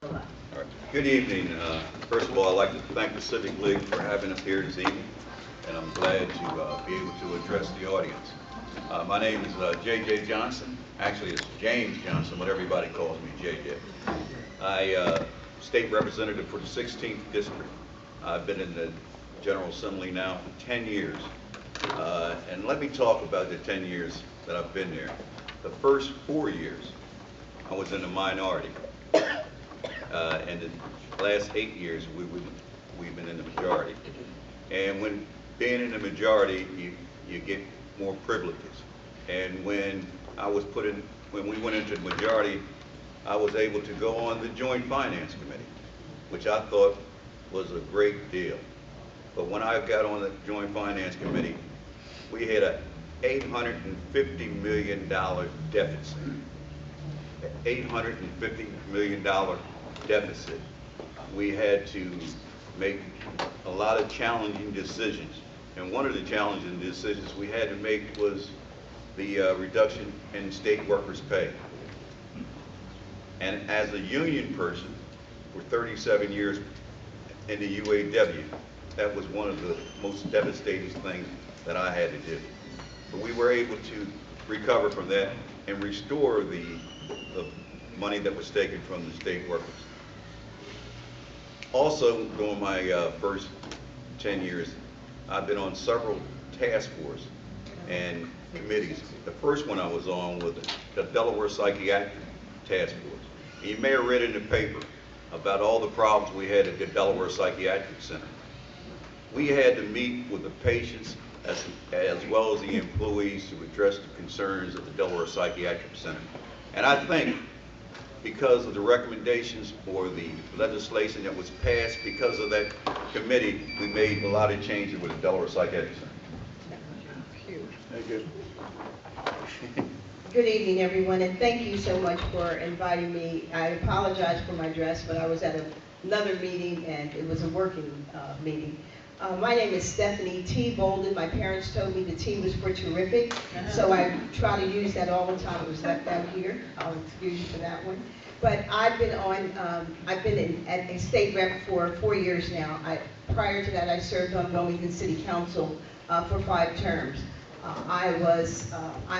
All right. Good evening. First of all, I'd like to thank the Civic League for having us here this evening, and I'm glad to be able to address the audience. My name is J.J. Johnson. Actually, it's James Johnson, but everybody calls me J.J. I state representative for the 16th District. I've been in the General Assembly now for 10 years. And let me talk about the 10 years that I've been there. The first 4 years, I was in the minority. And the last 8 years, we've been in the majority. And when being in the majority, you get more privileges. And when we went into the majority, I was able to go on the Joint Finance Committee, which I thought was a great deal. But when I got on the Joint Finance Committee, we had a $850 million deficit. $850 million deficit. We had to make a lot of challenging decisions. And one of the challenging decisions we had to make was the reduction in state workers' pay. And as a union person for 37 years in the UAW, that was one of the most devastating things that I had to do. But we were able to recover from that and restore the money that was taken from the state workers. Also, during my first 10 years, I've been on several task forces and committees. The first one I was on was the Delaware Psychiatric Task Force. And you may have read in the paper about all the problems we had at the Delaware Psychiatric Center. We had to meet with the patients as well as the employees to address the concerns of the Delaware Psychiatric Center. And I think because of the recommendations or the legislation that was passed because of that committee, we made a lot of changes with the Delaware Psychiatric Center. Thank you. Good evening, everyone, and thank you so much for inviting me. I apologize for my dress, but I was at another meeting, and it was a working meeting. My name is Stephanie T. Bolden. My parents told me the T was for terrific, so I try to use that all the time. It was left out here. I'll excuse you for that one. But I've been at a state rep for 4 years now. Prior to that, I served on Wilmington City Council for 5 terms. I'm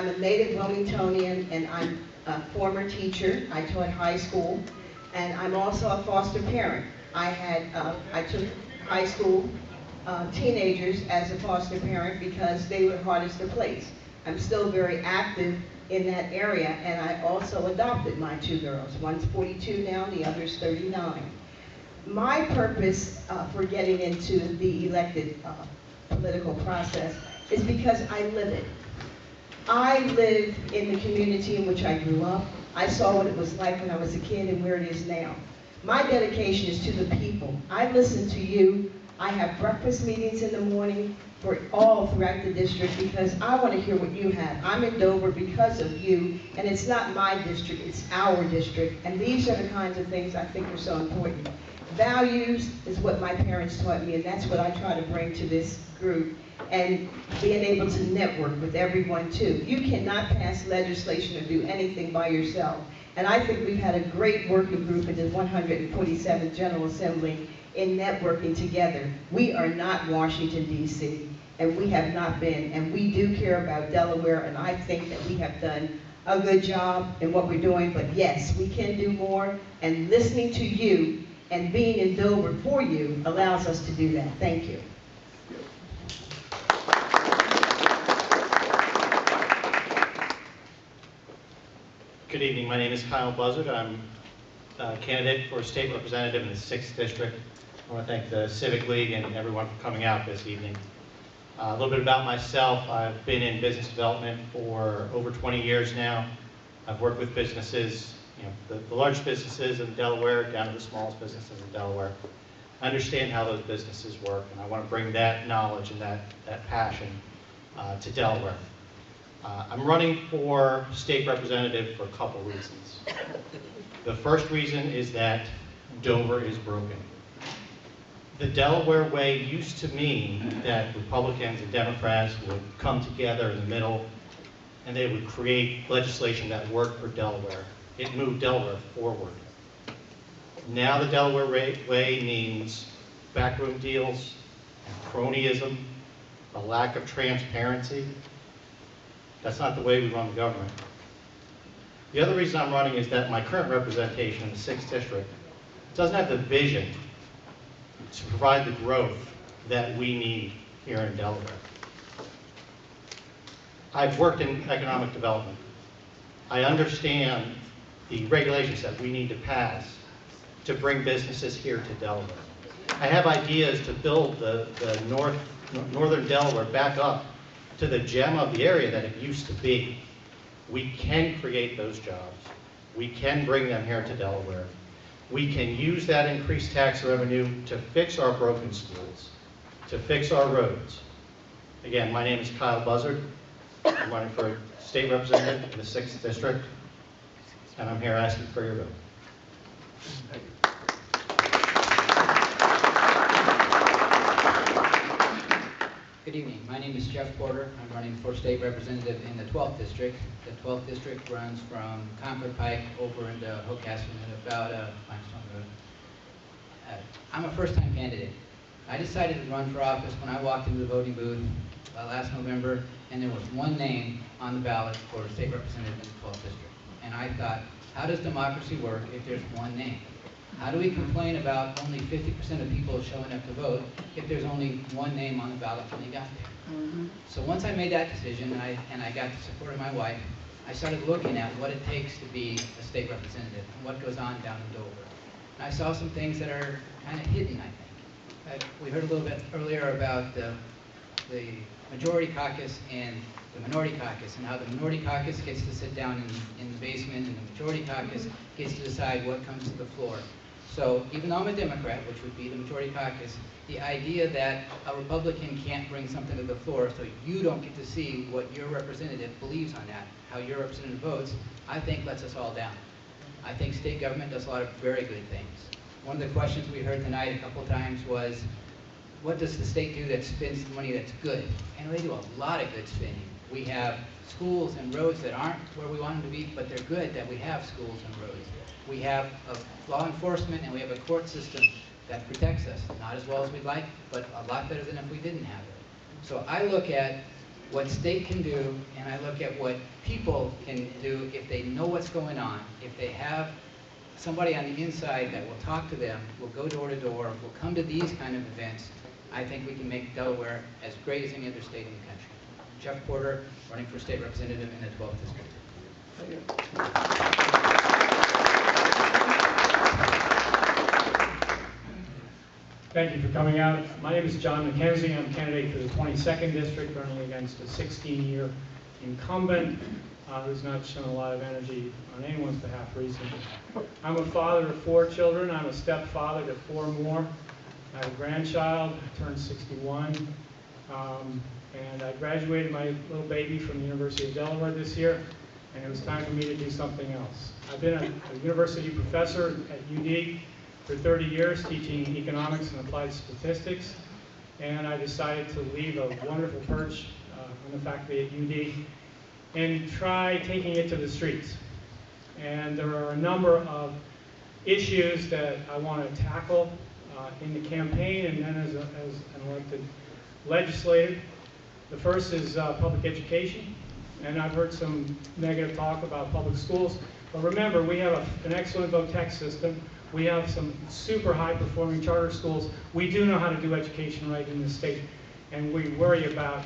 a native Wilmingtonian, and I'm a former teacher. I taught high school, and I'm also a foster parent. I took high school teenagers as a foster parent because they were hardest to place. I'm still very active in that area, and I also adopted my 2 girls. One's 42 now, and the other's 39. My purpose for getting into the elected political process is because I live it. I live in the community in which I grew up. I saw what it was like when I was a kid and where it is now. My dedication is to the people. I listen to you. I have breakfast meetings in the morning for all throughout the district because I want to hear what you have. I'm in Dover because of you, and it's not my district, it's our district, and these are the kinds of things I think are so important. Values is what my parents taught me, and that's what I try to bring to this group, and being able to network with everyone too. You cannot pass legislation or do anything by yourself, and I think we've had a great working group in the 147th General Assembly in networking together. We are not Washington, D.C., and we have not been, and we do care about Delaware, and I think that we have done a good job in what we're doing, but yes, we can do more, and listening to you and being in Dover for you allows us to do that. Thank you. Good evening. My name is Kyle Buzzard. I'm a candidate for state representative in the 6th District. I want to thank the Civic League and everyone for coming out this evening. A little bit about myself. I've been in business development for over 20 years now. I've worked with businesses, the largest businesses in Delaware down to the smallest businesses in Delaware. I understand how those businesses work, and I want to bring that knowledge and that passion to Delaware. I'm running for state representative for a couple reasons. The first reason is that Dover is broken. The Delaware way used to mean that Republicans and Democrats would come together in the middle and they would create legislation that worked for Delaware. It moved Delaware forward. Now the Delaware way means backroom deals, and cronyism, a lack of transparency. That's not the way we run the government. The other reason I'm running is that my current representation in the 6th District doesn't have the vision to provide the growth that we need here in Delaware. I've worked in economic development. I understand the regulations that we need to pass to bring businesses here to Delaware. I have ideas to build the northern Delaware back up to the gem of the area that it used to be. We can create those jobs. We can bring them here to Delaware. We can use that increased tax revenue to fix our broken schools, to fix our roads. Again, my name is Kyle Buzzard. I'm running for state representative in the 6th District, and I'm here asking for your vote. Good evening. My name is Jeff Porter. I'm running for state representative in the 12th District. The 12th District runs from Concord Pike over into Hocassin and about Limestone Road. I'm a first-time candidate. I decided to run for office when I walked into the voting booth last November, and there was one name on the ballot for state representative in the 12th District. And I thought, how does democracy work if there's one name? How do we complain about only 50% of people showing up to vote if there's only one name on the ballot when they got there? So once I made that decision and I got the support of my wife, I started looking at what it takes to be a state representative and what goes on down in Dover. And I saw some things that are kind of hidden, I think. We heard a little bit earlier about the majority caucus and the minority caucus, and how the minority caucus gets to sit down in the basement and the majority caucus gets to decide what comes to the floor. So even though I'm a Democrat, which would be the majority caucus, the idea that a Republican can't bring something to the floor so you don't get to see what your representative believes on that, how your representative votes, I think lets us all down. I think state government does a lot of very good things. One of the questions we heard tonight a couple of times was, what does the state do that spends the money that's good? And they do a lot of good spending. We have schools and roads that aren't where we want them to be, but they're good that we have schools and roads. We have a law enforcement and we have a court system that protects us. Not as well as we'd like, but a lot better than if we didn't have it. So I look at what state can do, and I look at what people can do if they know what's going on, if they have somebody on the inside that will talk to them, will go door to door, will come to these kind of events. I think we can make Delaware as great as any other state in the country. Jeff Porter, running for state representative in the 12th District. Thank you for coming out. My name is John McKenzie. I'm a candidate for the 22nd District, running against a 16-year incumbent who's not shown a lot of energy on anyone's behalf recently. I'm a father of 4 children. I'm a stepfather to 4 more. I have a grandchild, turned 61, and I graduated my little baby from the University of Delaware this year, and it was time for me to do something else. I've been a university professor at UD for 30 years, teaching economics and applied statistics, and I decided to leave a wonderful perch on the faculty at UD and try taking it to the streets. And there are a number of issues that I want to tackle in the campaign and then as an elected legislator. The first is public education, and I've heard some negative talk about public schools, but remember, we have an excellent VOTEC system. We have some super high-performing charter schools. We do know how to do education right in the state, and we worry about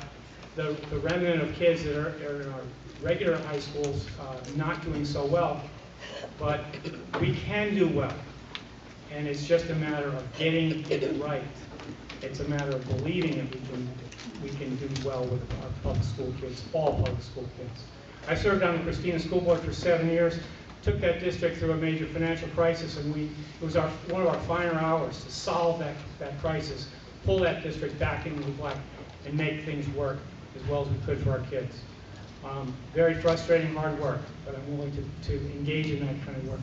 the remnant of kids that are in our regular high schools not doing so well. But we can do well, and it's just a matter of getting it right. It's a matter of believing that we can do well with our public school kids, all public school kids. I served on the Christina School Board for 7 years. Took that district through a major financial crisis, and it was one of our finer hours to solve that crisis, pull that district back into the black, and make things work as well as we could for our kids. Very frustrating, hard work, but I'm willing to engage in that kind of work.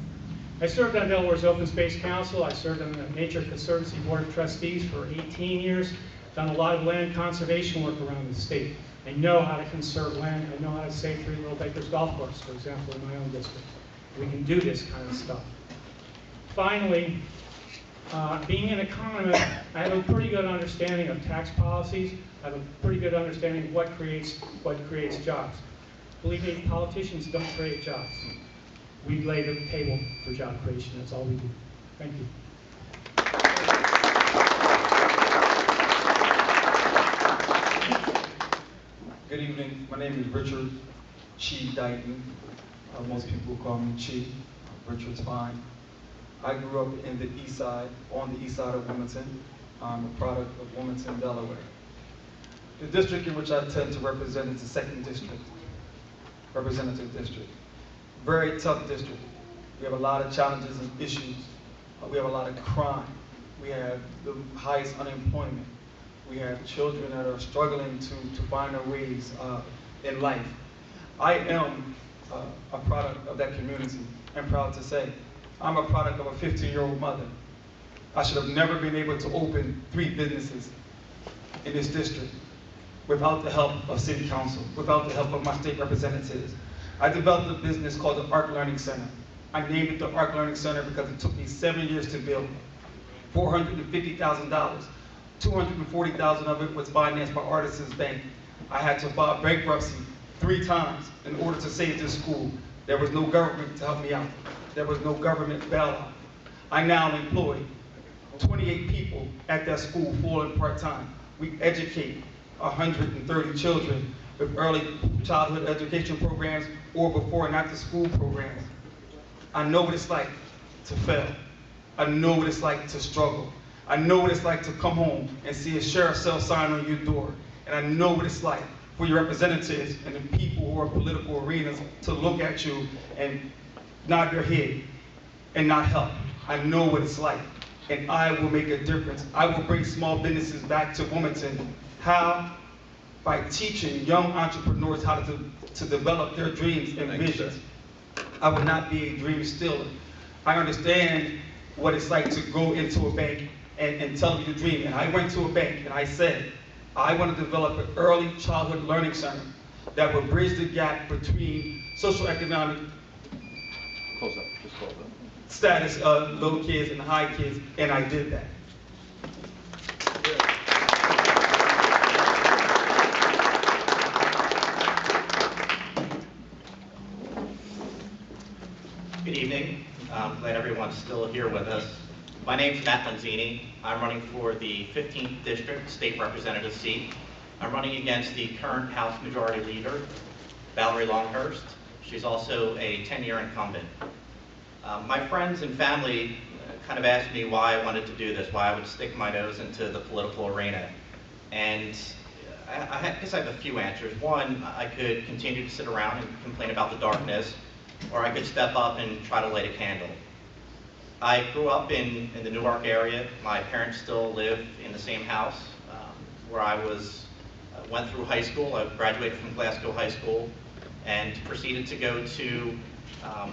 I served on Delaware's Open Space Council. I served on the Nature Conservancy Board of Trustees for 18 years. Done a lot of land conservation work around the state. I know how to conserve land. I know how to save 3 Little Bakers Golf Course, for example, in my own district. We can do this kind of stuff. Finally, being an economist, I have a pretty good understanding of tax policies. I have a pretty good understanding of what creates jobs. Believe me, politicians don't create jobs. We lay the table for job creation. That's all we do. Thank you. Good evening. My name is Richard Chi Dighton. Most people call me Chi. Richard's fine. I grew up in the east side, on the east side of Wilmington. I'm a product of Wilmington, Delaware. The district in which I tend to represent is the 2nd District, Representative District. Very tough district. We have a lot of challenges and issues. We have a lot of crime. We have the highest unemployment. We have children that are struggling to find their ways in life. I am a product of that community. I'm proud to say. I'm a product of a 15-year-old mother. I should have never been able to open 3 businesses in this district without the help of City Council, without the help of my state representatives. I developed a business called the Arc Learning Center. I named it the Arc Learning Center because it took me 7 years to build. $450,000. $240,000 of it was financed by Artisans Bank. I had to file bankruptcy 3 times in order to save this school. There was no government to help me out. There was no government bailout. I now employ 28 people at that school, full and part-time. We educate 130 children with early childhood education programs or before and after school programs. I know what it's like to fail. I know what it's like to struggle. I know what it's like to come home and see a sheriff's cell sign on your door. And I know what it's like for your representatives and the people who are in political arenas to look at you and nod their head and not help. I know what it's like. And I will make a difference. I will bring small businesses back to Wilmington. How? By teaching young entrepreneurs how to develop their dreams and visions. I will not be a dream stealer. I understand what it's like to go into a bank and tell me your dream. And I went to a bank and I said, I want to develop an early childhood learning center that will bridge the gap between socioeconomic status of low kids and high kids, and I did that. Good evening. I'm glad everyone's still here with us. My name's Matt Lanzini. I'm running for the 15th District State Representative seat. I'm running against the current House Majority Leader, Valerie Longhurst. She's also a 10-year incumbent. My friends and family kind of asked me why I wanted to do this, why I would stick my nose into the political arena. And I guess I have a few answers. One, I could continue to sit around and complain about the darkness, or I could step up and try to light a candle. I grew up in the Newark area. My parents still live in the same house where I went through high school. I graduated from Glasgow High School and proceeded to go to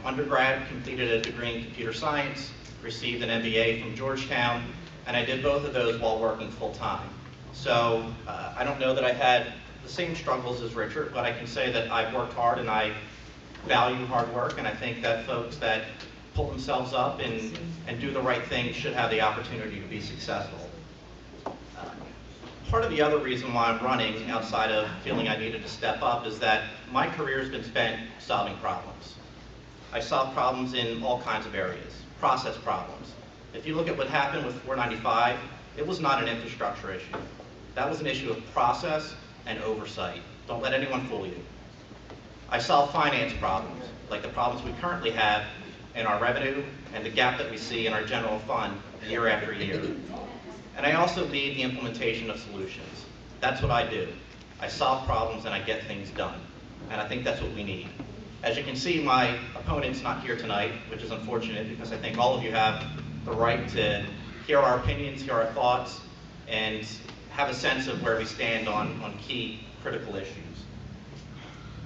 undergrad, completed a degree in computer science, received an MBA from Georgetown, and I did both of those while working full-time. So I don't know that I had the same struggles as Richard, but I can say that I've worked hard and I value hard work, and I think that folks that pull themselves up and do the right thing should have the opportunity to be successful. Part of the other reason why I'm running, outside of feeling I needed to step up, is that my career has been spent solving problems. I solve problems in all kinds of areas, process problems. If you look at what happened with 495, it was not an infrastructure issue. That was an issue of process and oversight. Don't let anyone fool you. I solve finance problems, like the problems we currently have in our revenue and the gap that we see in our general fund year after year. And I also lead the implementation of solutions. That's what I do. I solve problems and I get things done. And I think that's what we need. As you can see, my opponent's not here tonight, which is unfortunate because I think all of you have the right to hear our opinions, hear our thoughts, and have a sense of where we stand on key critical issues.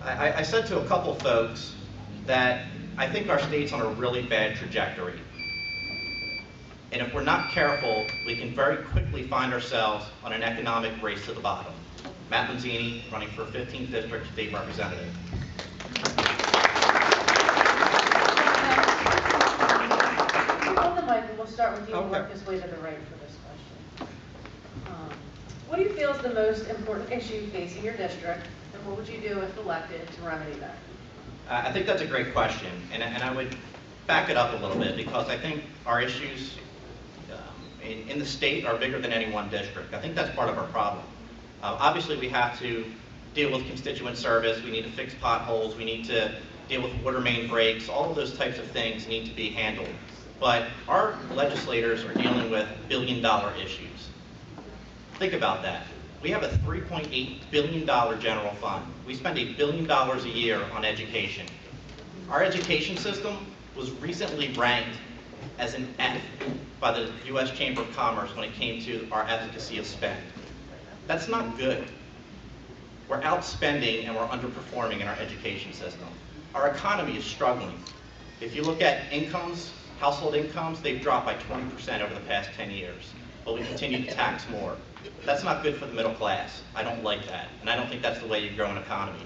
I said to a couple folks that I think our state's on a really bad trajectory. And if we're not careful, we can very quickly find ourselves on an economic race to the bottom. Matt Lanzini, running for 15th District State Representative. Hold the start with you and work Okay. this way to the right for this question. What do you feel is the most important issue facing your district, and what would you do if elected to remedy that? I think that's a great question, and I would back it up a little bit because I think our issues in the state are bigger than any one district. I think that's part of our problem. Obviously, we have to deal with constituent service, we need to fix potholes, we need to deal with water main breaks, all of those types of things need to be handled. But our legislators are dealing with billion-dollar issues. Think about that. We have a $3.8 billion general fund. We spend $1 billion a year on education. Our education system was recently ranked as an F by the U.S. Chamber of Commerce when it came to our efficacy of spend. That's not good. We're outspending and we're underperforming in our education system. Our economy is struggling. If you look at incomes, household incomes, they've dropped by 20% over the past 10 years, but we continue to tax more. That's not good for the middle class. I don't like that, and I don't think that's the way you grow an economy.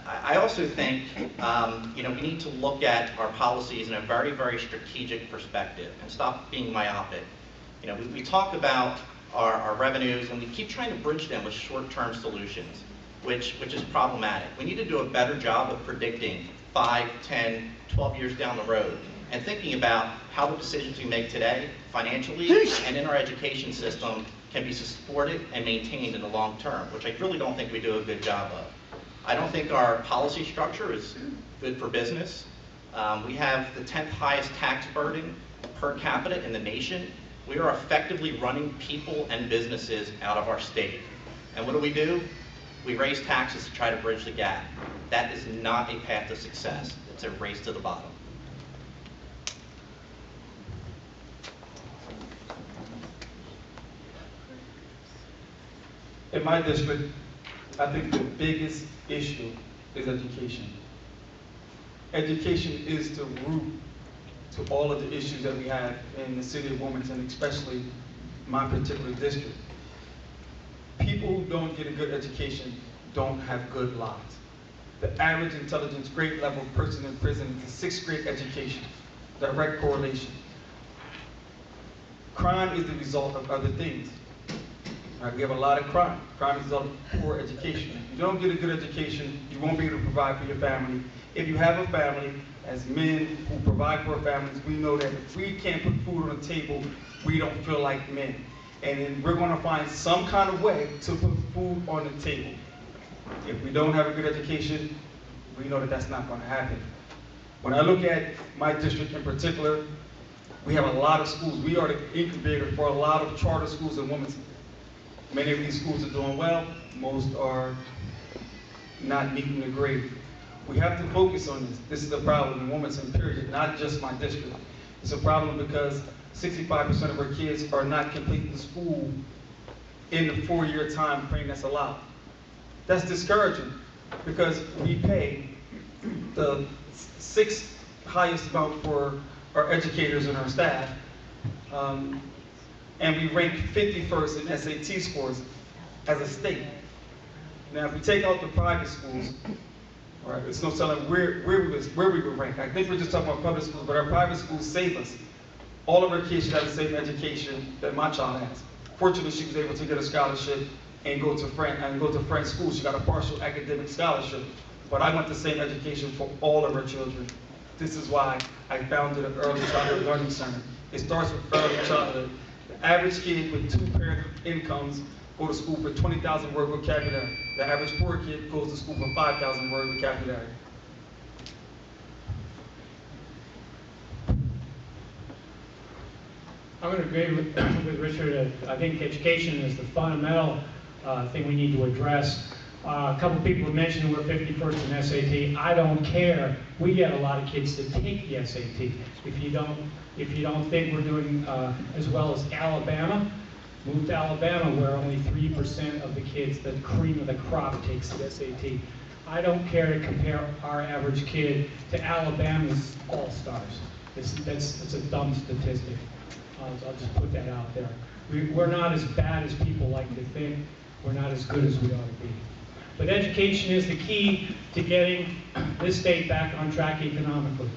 I also think we need to look at our policies in a very, very strategic perspective and stop being myopic. We talk about our revenues and we keep trying to bridge them with short-term solutions, which is problematic. We need to do a better job of predicting 5, 10, 12 years down the road and thinking about how the decisions we make today financially and in our education system can be supported and maintained in the long term, which I really don't think we do a good job of. I don't think our policy structure is good for business. We have the 10th highest tax burden per capita in the nation. We are effectively running people and businesses out of our state. And what do? We raise taxes to try to bridge the gap. That is not a path to success. It's a race to the bottom. In my district, I think the biggest issue is education. Education is the root to all of the issues that we have in the city of Wilmington, especially my particular district. People who don't get a good education don't have good lives. The average intelligence grade level person in prison is a 6th grade education, direct correlation. Crime is the result of other things. Right, we have a lot of crime. Crime is the result of poor education. If you don't get a good education, you won't be able to provide for your family. If you have a family, as men who provide for our families, we know that if we can't put food on the table, we don't feel like men. And then we're going to find some kind of way to put food on the table. If we don't have a good education, we know that that's not going to happen. When I look at my district in particular, we have a lot of schools. We are the incubator for a lot of charter schools in Wilmington. Many of these schools are doing well. Most are not meeting the grade. We have to focus on this. This is a problem in Wilmington, period, not just my district. It's a problem because 65% of our kids are not completing the school in the 4-year time frame that's allowed. That's discouraging because we pay the 6th highest amount for our educators and our staff, and we rank 51st in SAT scores as a state. Now, if we take out the private schools, all right, it's no telling where we would rank. I think we're just talking about public schools, but our private schools save us. All of our kids should have the same education that my child has. Fortunately, she was able to get a scholarship and go to French school. She got a partial academic scholarship, but I want the same education for all of our children. This is why I founded an early childhood learning center. It starts with early childhood. The average kid with 2-parent incomes go to school for 20,000 word vocabulary. The average poor kid goes to school for 5,000 word vocabulary. I'm going to agree with Richard. I think education is the fundamental thing we need to address. A couple people have mentioned we're 51st in SAT. I don't care. We get a lot of kids to take the SAT. If you don't think we're doing as well as Alabama, move to Alabama where only 3% of the kids, the cream of the crop, takes the SAT. I don't care to compare our average kid to Alabama's all-stars. It's a dumb statistic. I'll just put that out there. We're not as bad as people like to think. We're not as good as we ought to be. But education is the key to getting this state back on track economically.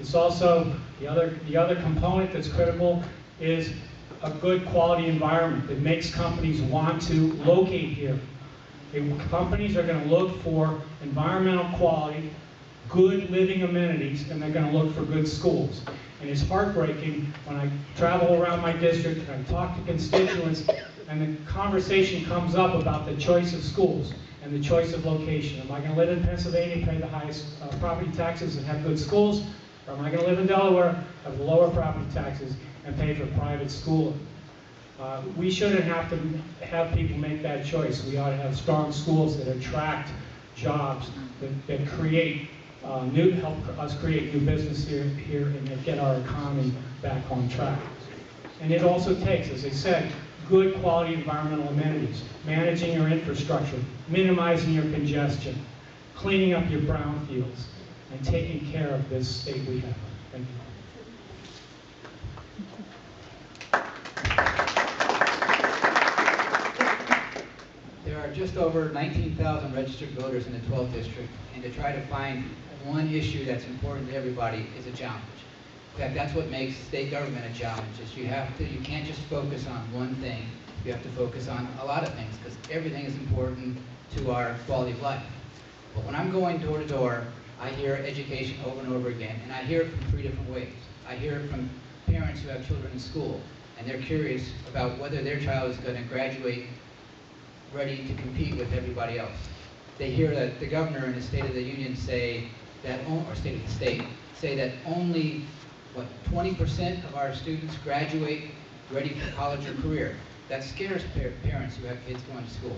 It's also, the other component that's critical is a good quality environment that makes companies want to locate here. Companies are going to look for environmental quality, good living amenities, and they're going to look for good schools. And it's heartbreaking when I travel around my district and I talk to constituents and the conversation comes up about the choice of schools and the choice of location. Am I going to live in Pennsylvania, pay the highest property taxes and have good schools? Or am I going to live in Delaware, have the lower property taxes and pay for private schooling? We shouldn't have to have people make that choice. We ought to have strong schools that attract jobs, that create help us create new business here and that get our economy back on track. And it also takes, as I said, good quality environmental amenities, managing your infrastructure, minimizing your congestion, cleaning up your brownfields, and taking care of this state we have. Thank you. There are just over 19,000 registered voters in the 12th district, and to try to find one issue that's important to everybody is a challenge. In fact, that's what makes state government a challenge, is you can't just focus on one thing. You have to focus on a lot of things, because everything is important to our quality of life. But when I'm going door to door, I hear education over and over again, and I hear it from 3 different ways. I hear it from parents who have children in school, and they're curious about whether their child is going to graduate ready to compete with everybody else. They hear that the governor in the State of the Union say that, or State of the State, say that only, 20% of our students graduate ready for college or career. That scares parents who have kids going to school.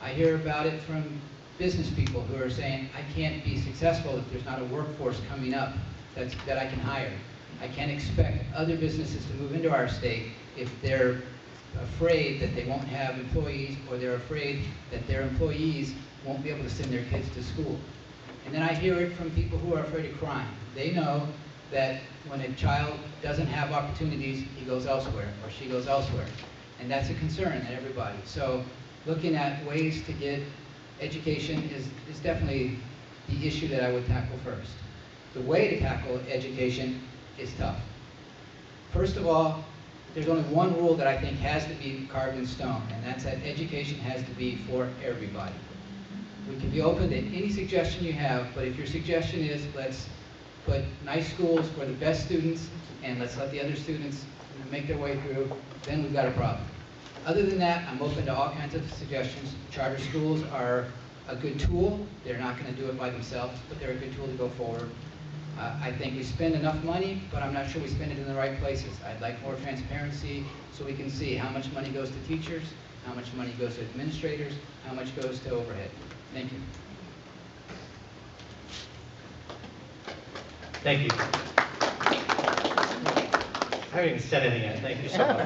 I hear about it from business people who are saying, I can't be successful if there's not a workforce coming up that I can hire. I can't expect other businesses to move into our state if they're afraid that they won't have employees, or they're afraid that their employees won't be able to send their kids to school. And then I hear it from people who are afraid of crime. They know that when a child doesn't have opportunities, he goes elsewhere, or she goes elsewhere. And that's a concern in everybody. So looking at ways to get education is definitely the issue that I would tackle first. The way to tackle education is tough. First of all, there's only one rule that I think has to be carved in stone, and that's that education has to be for everybody. We can be open to any suggestion you have, but if your suggestion is let's put nice schools for the best students and let's let the other students make their way through, then we've got a problem. Other than that, I'm open to all kinds of suggestions. Charter schools are a good tool. They're not going to do it by themselves, but they're a good tool to go forward. I think we spend enough money, but I'm not sure we spend it in the right places. I'd like more transparency so we can see how much money goes to teachers, how much money goes to administrators, how much goes to overhead. Thank you. Thank you. I haven't even said anything yet. Thank you so much.